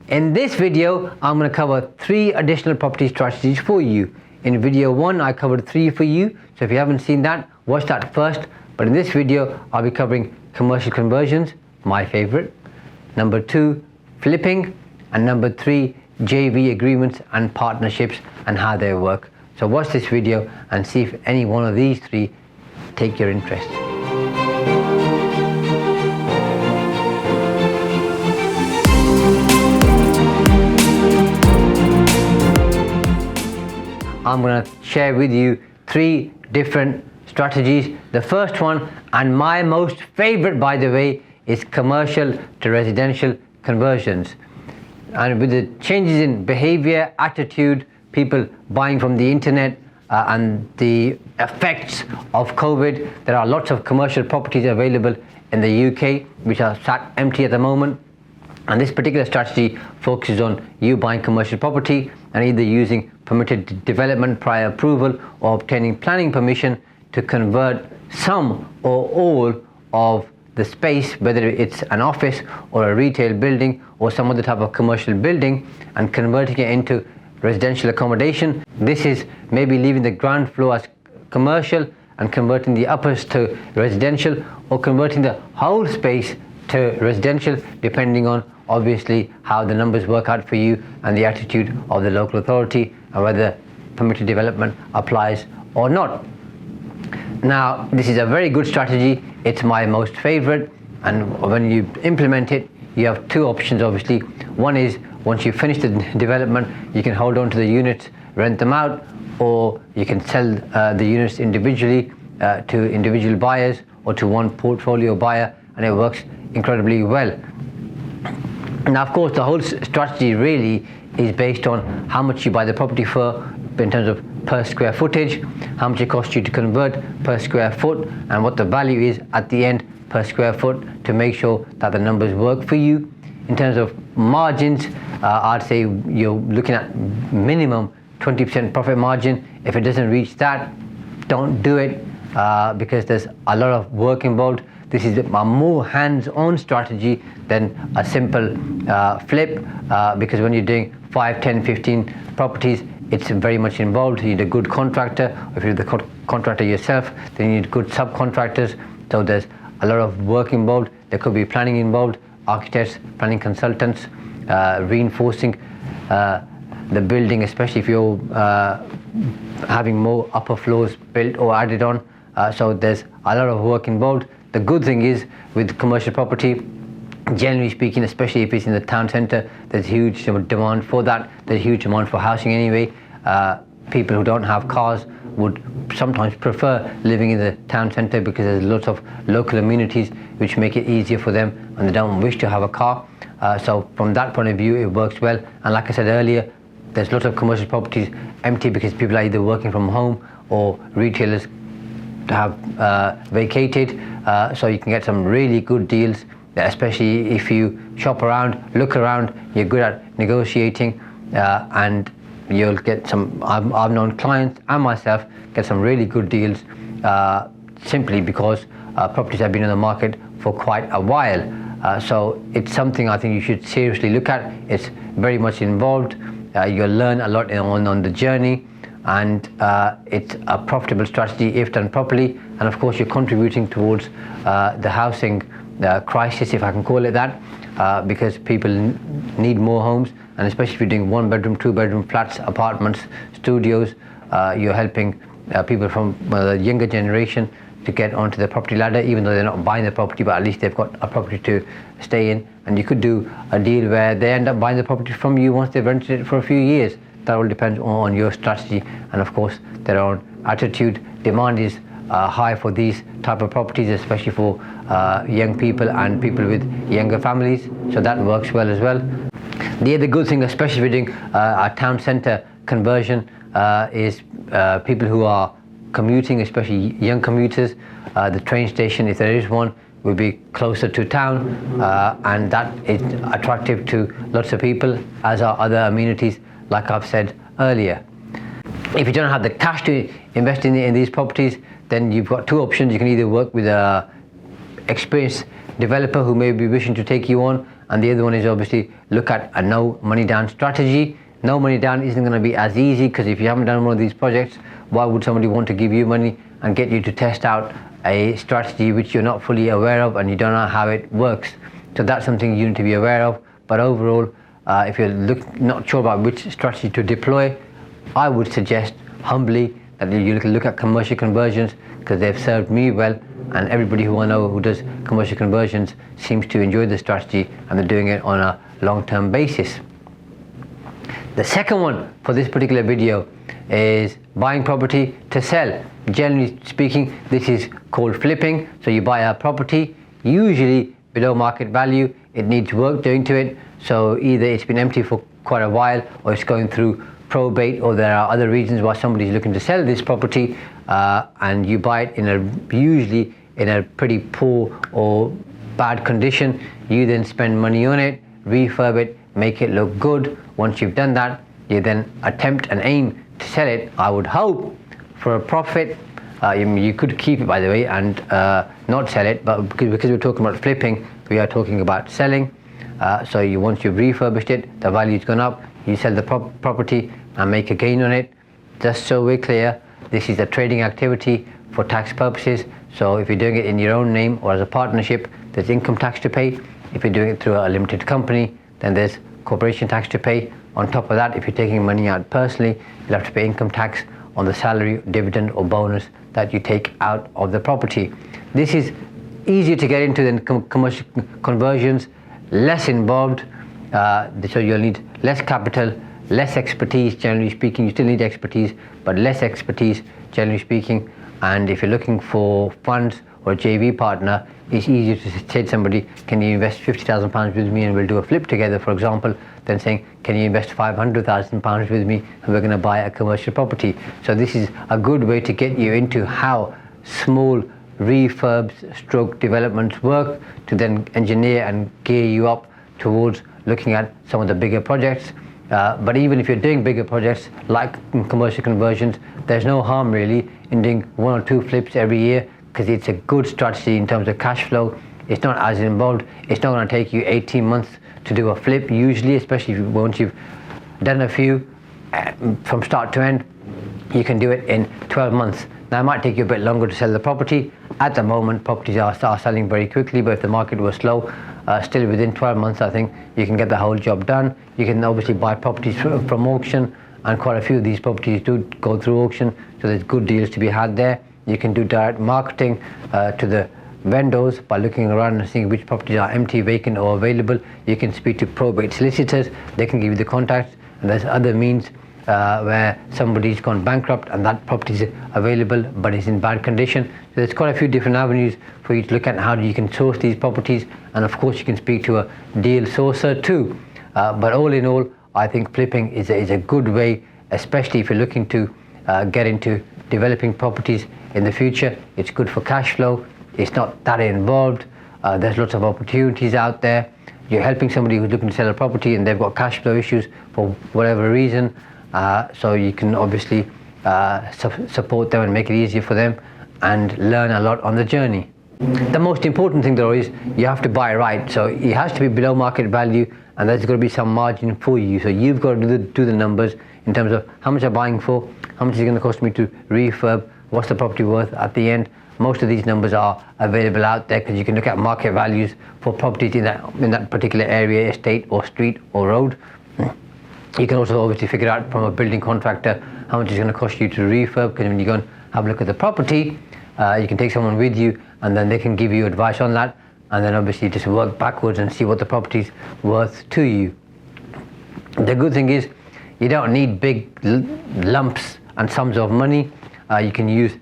In this video, I'm going to cover 3 additional property strategies for you. In video 1, I covered 3 for you, so if you haven't seen that, watch that first. But in this video, I'll be covering commercial conversions, my favorite. Number 2, flipping. And number 3, JV agreements and partnerships and how they work. So watch this video and see if any one of these 3 take your interest. I'm going to share with you 3 different strategies. The first one, and my most favorite by the way, is commercial to residential conversions. And with the changes in behavior, attitude, people buying from the internet and the effects of COVID, there are lots of commercial properties available in the UK which are sat empty at the moment. And this particular strategy focuses on you buying commercial property and either using permitted development prior approval or obtaining planning permission to convert some or all of the space, whether it's an office or a retail building or some other type of commercial building, and converting it into residential accommodation. This is maybe leaving the ground floor as commercial and converting the uppers to residential, or converting the whole space to residential, depending on obviously how the numbers work out for you and the attitude of the local authority and whether permitted development applies or not. Now, this is a very good strategy. It's my most favorite, and when you implement it, you have 2 options obviously. One is once you finish the development, you can hold on to the units, rent them out, or you can sell the units individually to individual buyers or to one portfolio buyer, and it works incredibly well. Now, of course, the whole strategy really is based on how much you buy the property for in terms of per square footage, how much it costs you to convert per square foot, and what the value is at the end per square foot, to make sure that the numbers work for you. In terms of margins, I'd say you're looking at minimum 20% profit margin. If it doesn't reach that, don't do it because there's a lot of work involved. This is a more hands-on strategy than a simple flip because when you're doing 5, 10, 15 properties, it's very much involved. You need a good contractor. If you're the contractor yourself, then you need good subcontractors. So there's a lot of work involved. There could be planning involved, architects, planning consultants, reinforcing the building, especially if you're having more upper floors built or added on. So there's a lot of work involved. The good thing is with commercial property, generally speaking, especially if it's in the town centre, there's huge demand for that. There's huge demand for housing anyway. People who don't have cars would sometimes prefer living in the town centre because there's lots of local amenities which make it easier for them and they don't wish to have a car. So from that point of view, it works well. And like I said earlier, there's lots of commercial properties empty because people are either working from home or retailers have vacated. So you can get some really good deals, especially if you shop around, look around, you're good at negotiating, and you'll get some, I've known clients and myself get some really good deals simply because properties have been on the market for quite a while. So it's something I think you should seriously look at. It's very much involved. You'll learn a lot on the journey, and it's a profitable strategy if done properly. And of course, you're contributing towards the housing crisis, if I can call it that, because people need more homes, and especially if you're doing 1-bedroom, 2-bedroom flats, apartments, studios, you're helping people from the younger generation to get onto the property ladder, even though they're not buying the property, but at least they've got a property to stay in. And you could do a deal where they end up buying the property from you once they've rented it for a few years. That all depends on your strategy and of course their own attitude. Demand is high for these type of properties, especially for young people and people with younger families, so that works well as well. The other good thing, especially if you're doing a town centre conversion, is people who are commuting, especially young commuters. The train station, if there is one, will be closer to town, and that is attractive to lots of people, as are other amenities like I've said earlier. If you don't have the cash to invest in these properties, then you've got 2 options. You can either work with a experienced developer who may be wishing to take you on And the other one is obviously look at a no money down strategy. No money down isn't going to be as easy, because if you haven't done one of these projects, why would somebody want to give you money and get you to test out a strategy which you're not fully aware of and you don't know how it works? So that's something you need to be aware of. But overall, if you're not sure about which strategy to deploy, I would suggest humbly that you look at commercial conversions, because they've served me well, and everybody who I know who does commercial conversions seems to enjoy the strategy, and they're doing it on a long-term basis. The second one for this particular video is buying property to sell. Generally speaking, this is called flipping. So you buy a property, usually below market value. It needs work doing to it. So either it's been empty for quite a while, or it's going through probate, or there are other reasons why somebody's looking to sell this property, and you buy it usually in a pretty poor or bad condition. You then spend money on it, refurb it, make it look good. Once you've done that, you then attempt and aim to sell it, I would hope, for a profit. You could keep it, by the way, and not sell it, but because we're talking about flipping, we are talking about selling. So once you've refurbished it, the value's gone up, you sell the property and make a gain on it. Just so we're clear, this is a trading activity for tax purposes. So if you're doing it in your own name or as a partnership, there's income tax to pay. If you're doing it through a limited company, then there's corporation tax to pay. On top of that, if you're taking money out personally, you'll have to pay income tax on the salary, dividend or bonus that you take out of the property. This is easier to get into than commercial conversions, less involved, so you'll need less capital, less expertise, generally speaking. You still need expertise, but less expertise, generally speaking. And if you're looking for funds or a JV partner, it's easier to say to somebody, can you invest £50,000 with me and we'll do a flip together, for example, than saying, can you invest £500,000 with me and we're going to buy a commercial property. So this is a good way to get you into how small refurbs stroke developments work, to then engineer and gear you up towards looking at some of the bigger projects. But even if you're doing bigger projects like commercial conversions, there's no harm really in doing 1 or 2 flips every year, because it's a good strategy in terms of cash flow. It's not as involved. It's not going to take you 18 months to do a flip usually, especially once you've done a few from start to end. You can do it in 12 months. Now it might take you a bit longer to sell the property. At the moment, properties are selling very quickly, but if the market was slow, still within 12 months I think you can get the whole job done. You can obviously buy properties from auction, and quite a few of these properties do go through auction, so there's good deals to be had there. You can do direct marketing to the vendors by looking around and seeing which properties are empty, vacant or available. You can speak to probate solicitors, they can give you the contacts, and there's other means where somebody's gone bankrupt and that property is available but is in bad condition. So there's quite a few different avenues for you to look at how you can source these properties, and of course you can speak to a deal sourcer too. But all in all, I think flipping is a good way, especially if you're looking to get into developing properties in the future. It's good for cash flow. It's not that involved. There's lots of opportunities out there. You're helping somebody who's looking to sell a property and they've got cash flow issues for whatever reason. So you can obviously support them and make it easier for them and learn a lot on the journey. The most important thing though is you have to buy right. So it has to be below market value, and there's got to be some margin for you. So you've got to do the numbers in terms of how much I'm buying for, how much is it going to cost me to refurb, what's the property worth at the end. Most of these numbers are available out there, because you can look at market values for properties in that particular area, estate or street or road. You can also obviously figure out from a building contractor how much it's going to cost you to refurb, because when you go and have a look at the property, you can take someone with you and then they can give you advice on that, and then obviously just work backwards and see what the property's worth to you. The good thing is you don't need big lumps and sums of money. You can use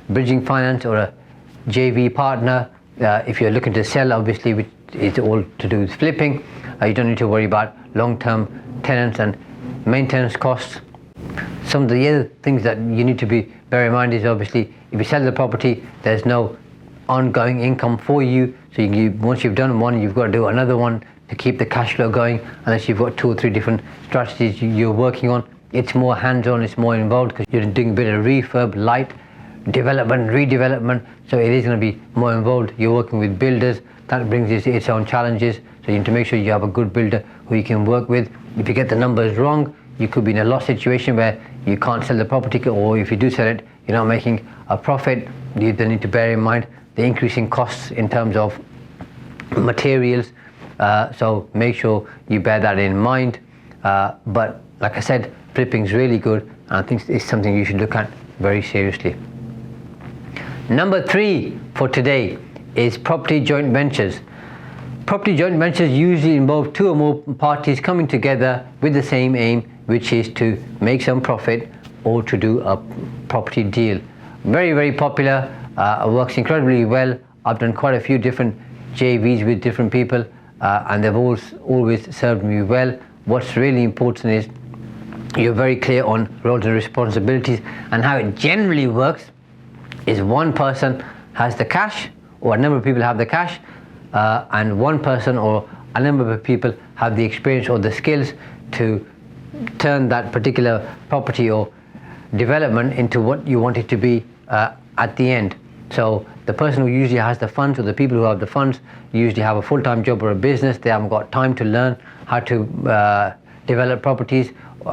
bridging finance or a JV partner. If you're looking to sell, obviously, which is all to do with flipping, you don't need to worry about long-term tenants and maintenance costs. Some of the other things that you need to bear in mind is obviously if you sell the property, there's no ongoing income for you. So once you've done one, you've got to do another one to keep the cash flow going, unless you've got 2 or 3 different strategies you're working on. It's more hands-on, it's more involved, because you're doing a bit of refurb, light development, redevelopment, so it is going to be more involved. You're working with builders, that brings its own challenges. So you need to make sure you have a good builder who you can work with. If you get the numbers wrong, you could be in a loss situation where you can't sell the property, or if you do sell it, you're not making a profit. You then need to bear in mind the increasing costs in terms of materials. So make sure you bear that in mind. But like I said, flipping is really good, and I think it's something you should look at very seriously. Number 3 for today is property joint ventures. Property joint ventures usually involve 2 or more parties coming together with the same aim, which is to make some profit or to do a property deal. Very, very popular, works incredibly well. I've done quite a few different JVs with different people, and they've always served me well. What's really important is you're very clear on roles and responsibilities, and how it generally works is one person has the cash, or a number of people have the cash, and one person or a number of people have the experience or the skills to turn that particular property or development into what you want it to be at the end. So the person who usually has the funds, or the people who have the funds, usually have a full-time job or a business. They haven't got time to learn how to develop properties,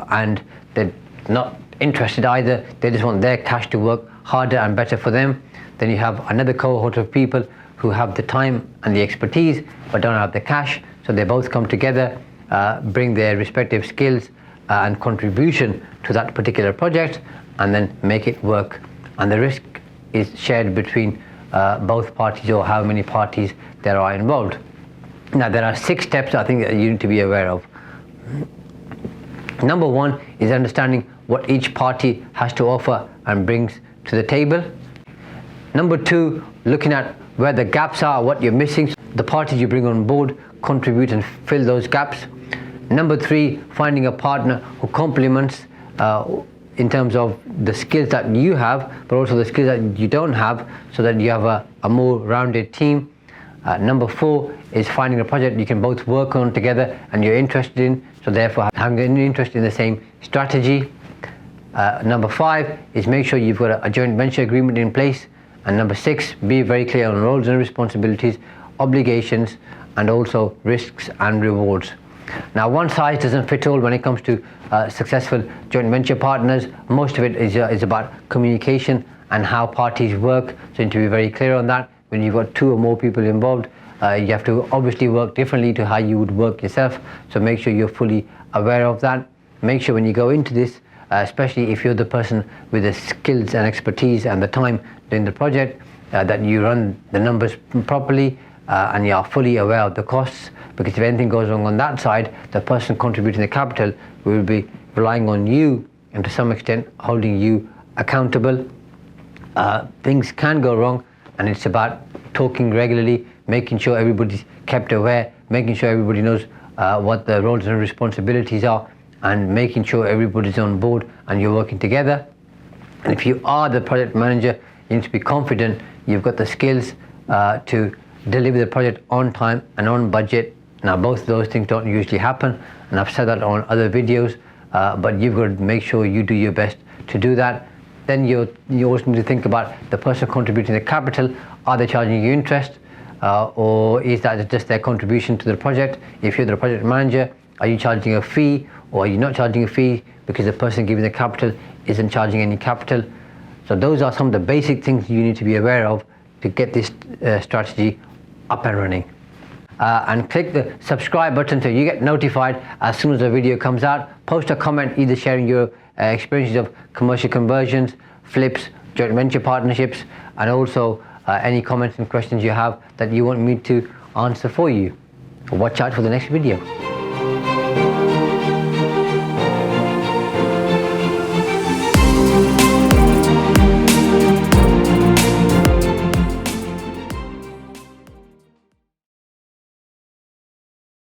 and they're not interested either. They just want their cash to work harder and better for them. Then you have another cohort of people who have the time and the expertise but don't have the cash. So they both come together, bring their respective skills and contribution to that particular project, and then make it work. And the risk is shared between both parties, or how many parties there are involved. Now there are 6 steps I think that you need to be aware of. Number 1 is understanding what each party has to offer and brings to the table. Number 2, looking at where the gaps are, what you're missing. The parties you bring on board contribute and fill those gaps. Number 3, finding a partner who complements in terms of the skills that you have, but also the skills that you don't have, so that you have a more rounded team. Number 4 is finding a project you can both work on together and you're interested in, so therefore having an interest in the same strategy. Number 5 is make sure you've got a joint venture agreement in place. And number 6, be very clear on roles and responsibilities, obligations, and also risks and rewards. Now, one size doesn't fit all when it comes to successful joint venture partners. Most of it is about communication and how parties work, so you need to be very clear on that. When you've got 2 or more people involved, you have to obviously work differently to how you would work yourself, so make sure you're fully aware of that. Make sure when you go into this, especially if you're the person with the skills and expertise and the time doing the project, that you run the numbers properly and you are fully aware of the costs, because if anything goes wrong on that side, the person contributing the capital will be relying on you and to some extent holding you accountable. Things can go wrong, and it's about talking regularly, making sure everybody's kept aware, making sure everybody knows what the roles and responsibilities are, and making sure everybody's on board and you're working together. And if you are the project manager, you need to be confident you've got the skills to deliver the project on time and on budget. Now, both of those things don't usually happen, and I've said that on other videos, but you've got to make sure you do your best to do that. Then you also need to think about the person contributing the capital. Are they charging you interest, or is that just their contribution to the project? If you're the project manager, are you charging a fee, or are you not charging a fee because the person giving the capital isn't charging any capital? So those are some of the basic things you need to be aware of to get this strategy up and running. And click the subscribe button so you get notified as soon as a video comes out. Post a comment either sharing your experiences of commercial conversions, flips, joint venture partnerships, and also any comments and questions you have that you want me to answer for you. Watch out for the next video.